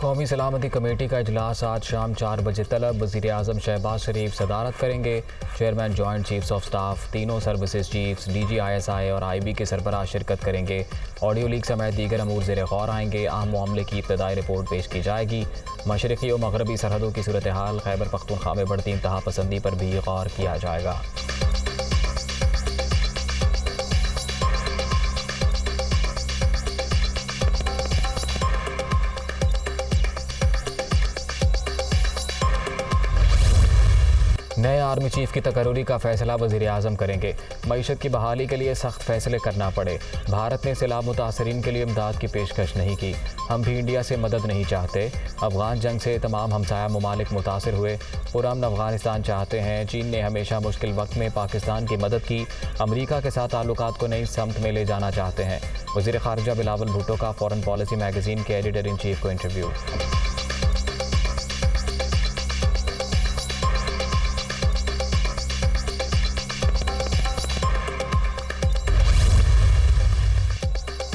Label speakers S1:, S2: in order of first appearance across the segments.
S1: कौमी सलामती कमेटी का इजलास आज शाम 4 बजे तलब। वज़ीर आज़म शहबाज शरीफ सदारत करेंगे। Chairman joint chiefs of staff, तीनों सर्विसेज चीफ्स, DG ISI और IB के सरबराह शिरकत करेंगे। ऑडियो लीक समेत दीगर अमूर ज़ेर गौर आएंगे। अहम मामले की इब्तदाई रिपोर्ट पेश की जाएगी। मशरक़ी और मगरबी सरहदों की सूरत हाल, खैबर पख्तूनख्वा में बढ़ती इंतहा पसंदी पर भी गौर किया जाएगा। नए आर्मी चीफ की तकर्री का फैसला वज़ीर आज़म करेंगे। मईशत की बहाली के लिए सख्त फैसले करना पड़े। भारत ने सैलाब मुतासरीन के लिए इमदाद की पेशकश नहीं की। हम भी इंडिया से मदद नहीं चाहते। अफगान जंग से तमाम हमसाया ममालिक मुतासर हुए। पुरअमन अफगानिस्तान चाहते हैं। चीन ने हमेशा मुश्किल वक्त में पाकिस्तान की मदद की। अमरीका के साथ ताल्लुकात को नई समत में ले जाना चाहते हैं। वज़ीर ख़ारिजा बिलावल भुट्टो का फॉरेन पॉलिसी मैगज़ीन के एडिटर इन चीफ को इंटरव्यू।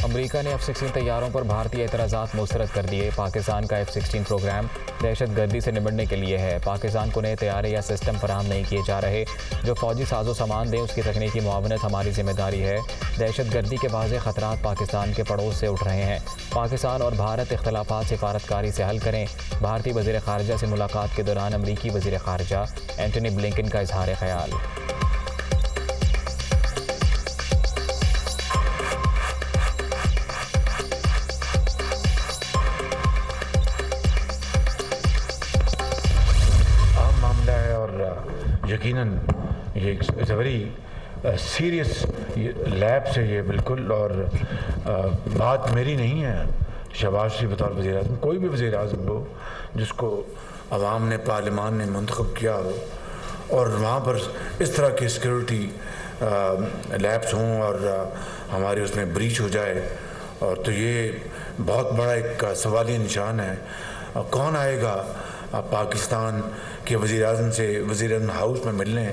S1: अमेरिका ने F-16 तैयारों पर भारतीय एतराज़ात मुस्तरद कर दिए। पाकिस्तान का F-16 प्रोग्राम दहशत गर्दी से निपटने के लिए है। पाकिस्तान को नए तैयारे या सिस्टम फराहम नहीं किए जा रहे। जो फ़ौजी साजो सामान दें उसकी तकनीकी मुआवनत हमारी जिम्मेदारी है। दहशत गर्दी के वाज़ेह ख़तरात पाकिस्तान के पड़ोस से उठ रहे हैं। पाकिस्तान और भारत इख्तलाफात सिफारतकारी से हल करें। भारतीय वज़ीर ख़ारिजा से मुलाकात के दौरान अमरीकी वज़ीर ख़ारिजा एंटनी ब्लिंकन का इज़हार ख़याल।
S2: यकीनन ये it's a very serious lapse है ये बिल्कुल। और बात मेरी नहीं है। शहबाज शरीफ बतौर वज़ीर आज़म, कोई भी वज़ीर आज़म हो जिसको अवाम ने, पार्लिमान ने मुंतखब किया हो और वहाँ पर इस तरह की सिक्योरिटी लैप्स हों और हमारी उसमें ब्रीच हो जाए, और तो ये बहुत बड़ा एक सवालिया निशान है। कौन आएगा पाकिस्तान के वज़ीर आज़म से वज़ीर आज़म हाउस में मिलने।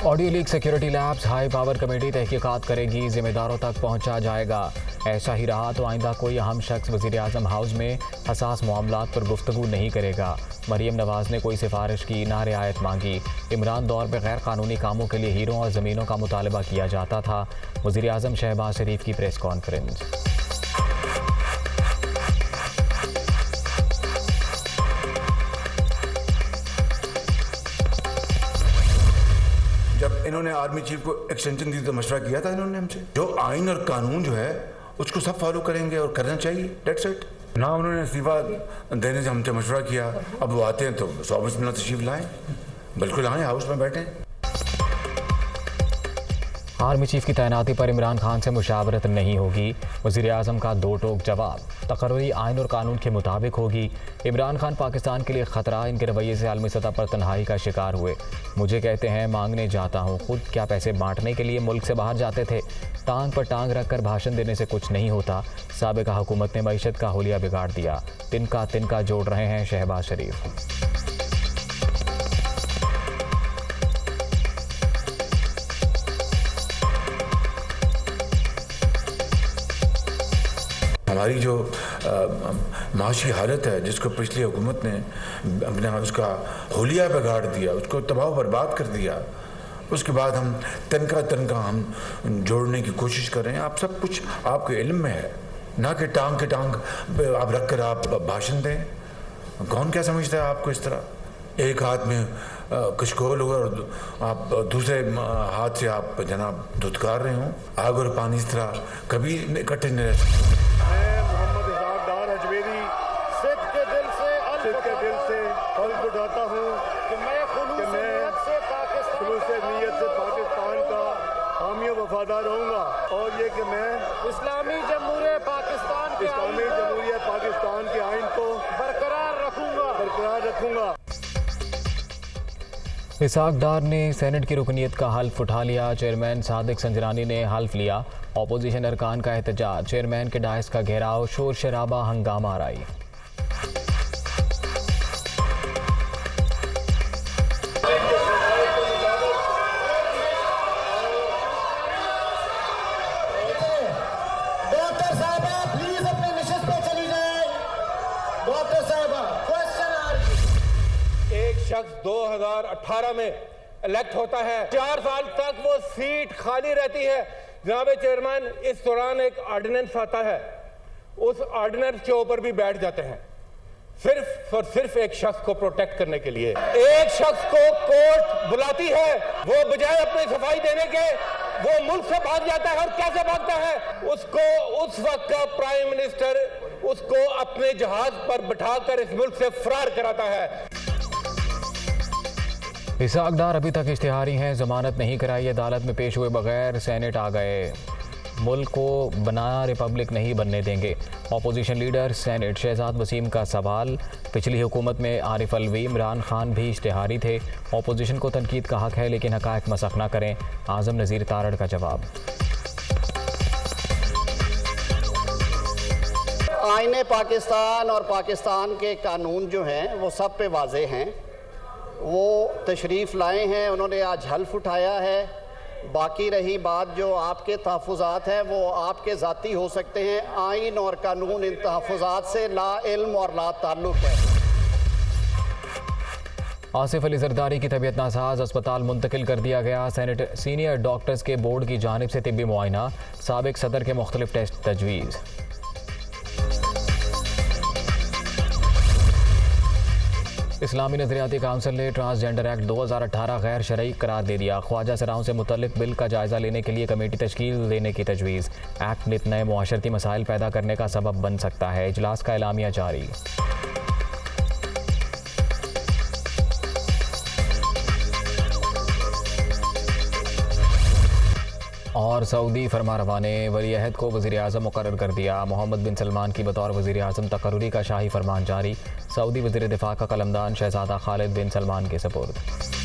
S1: Audio leak security labs high power committee तहकीकात करेगी। जिम्मेदारों तक पहुंचा जाएगा। ऐसा ही रहा तो आइंदा कोई अहम शख्स वज़ीर आज़म हाउस में हसास मामलात पर गुफ्तगू नहीं करेगा। मरीम नवाज़ ने कोई सिफारिश की, ना रियायत मांगी। इमरान दौर पर गैर कानूनी कामों के लिए हीरों और ज़मीनों का मुतालबा किया जाता था। वज़ीर आज़म शहबाज शरीफ की प्रेस कॉन्फ्रेंस।
S2: जब इन्होंने आर्मी चीफ को एक्सटेंशन दी तो मशवरा किया था इन्होंने हमसे। जो आइन और कानून जो है उसको सब फॉलो करेंगे और करना चाहिए। That's it. ना उन्होंने इस्तीफा देने से हमसे मशवरा किया। अब वो आते हैं तो 100 मिनट तशरीफ लाएं, बिल्कुल आएँ, हाउस में बैठें।
S1: आर्मी चीफ की तैनाती पर इमरान खान से मुशावरत नहीं होगी। वज़ीर आज़म का दो टोक जवाब। तकर्री आइन और कानून के मुताबिक होगी। इमरान खान पाकिस्तान के लिए ख़तरा। इनके रवैये से आलमी सतह पर तन्हाई का शिकार हुए। मुझे कहते हैं मांगने जाता हूँ। खुद क्या पैसे बांटने के लिए मुल्क से बाहर जाते थे। टांग पर टांग रख कर भाषण देने से कुछ नहीं होता। साबिक़ा हुकूमत ने मईशत का हुलिया बिगाड़ दिया। तिनका जोड़ रहे हैं शहबाज शरीफ।
S2: हमारी जो माशी हालत है जिसको पिछली हुकूमत ने अपने उसका हुलिया बिगाड़ दिया, उसको तबाह बर्बाद कर दिया, उसके बाद हम तनका हम जोड़ने की कोशिश कर रहे हैं। आप सब कुछ आपके इल्म में है, ना कि टांग के टांग आप रख कर आप भाषण दें। कौन क्या समझता है आपको इस तरह। एक हाथ में कशकोल हो और आप दूसरे हाथ से आप जनाब धुतकार रहे हों। आग और पानी इस तरह कभी इकट्ठे नहीं रह सकते।
S3: उठाता हूँ कि मैं खुलूस नीयत से पाकिस्तान का हामी वफादार रहूँगा, और ये कि मैं इस्लामी जमहूरियत पाकिस्तान के आइन को बरकरार रखूँगा।
S1: इसाक डार ने सेनेट की रुकनीत का हल्फ उठा लिया। चेयरमैन सादिक संजरानी ने हल्फ लिया। अपोजिशन अरकान का एहतजाज। चेयरमैन के डायस का घेराव, शोर शराबा, हंगामा आराई।
S4: डॉक्टर साहब प्लीज अपने निशिस्त पे चली जाए। 2018 में इलेक्ट होता है, 4 साल तक वो सीट खाली रहती है। जनाब चेयरमैन, इस दौरान एक ऑर्डिनेंस आता है, उस ऑर्डिनेंस के ऊपर भी बैठ जाते हैं, सिर्फ और सिर्फ एक शख्स को प्रोटेक्ट करने के लिए। एक शख्स को कोर्ट बुलाती है, वो बजाय अपनी सफाई देने के वो मुल्क से भाग जाता है। और कैसे भागता है? उसको उस वक्त का प्राइम मिनिस्टर उसको अपने जहाज पर बिठाकर इस मुल्क से फरार कराता है।
S1: इसहाक डार अभी तक इश्तिहारी हैं, जमानत नहीं कराई, अदालत में पेश हुए बगैर सेनेट आ गए। मुल्क को बना रिपब्लिक नहीं बनने देंगे। Opposition leader senate Shahzad Waseem का सवाल। पिछली हुकूमत में आरिफ अलवी, इमरान खान भी इश्तिहारी थे। अपोजिशन को तनकीद का हक है, लेकिन हक़ाइक़ मसख़ ना करें। आज़म नज़ीर तारड़ का जवाब।
S5: आईने पाकिस्तान और पाकिस्तान के कानून जो हैं वो सब पे वाज़े हैं। वो तशरीफ़ लाए हैं, उन्होंने आज हल्फ उठाया है। बाकी रही बात जो आपके तहफ़्फ़ुज़ात हैं वो आपके ज़ाती हो सकते हैं। आइन और कानून इन तहफ़्फ़ुज़ात से ला इल्म और ला ताल्लुक़ है।
S1: आसिफ अली जरदारी की तबीयत नासाज, अस्पताल मुंतकिल कर दिया गया। सेनेट सीनियर डॉक्टर्स के बोर्ड की जानिब से तिब्बी मुआयना, साबिक सदर के मुख्तलिफ टेस्ट तजवीज़। इस्लामी नजरियाती काउंसिल ने ट्रांसजेंडर एक्ट 2018 गैर शरई करार दे दिया। ख्वाजा सराओं से मुतल्लिक बिल का जायजा लेने के लिए कमेटी तश्कील देने की तजवीज़। एक्ट नित नए मुआशरती मसाइल पैदा करने का सबब बन सकता है। इजलास का एलामिया जारी। और सऊदी फरमारवा ने वली अहद को वज़ीर आज़म मुकर्रर कर दिया। मोहम्मद बिन सलमान की बतौर वज़ीर आज़म तकर्रुरी का शाही फरमान जारी। सऊदी वज़ीर दिफा का कलमदान शहज़ादा खालिद बिन सलमान के सपुर्द।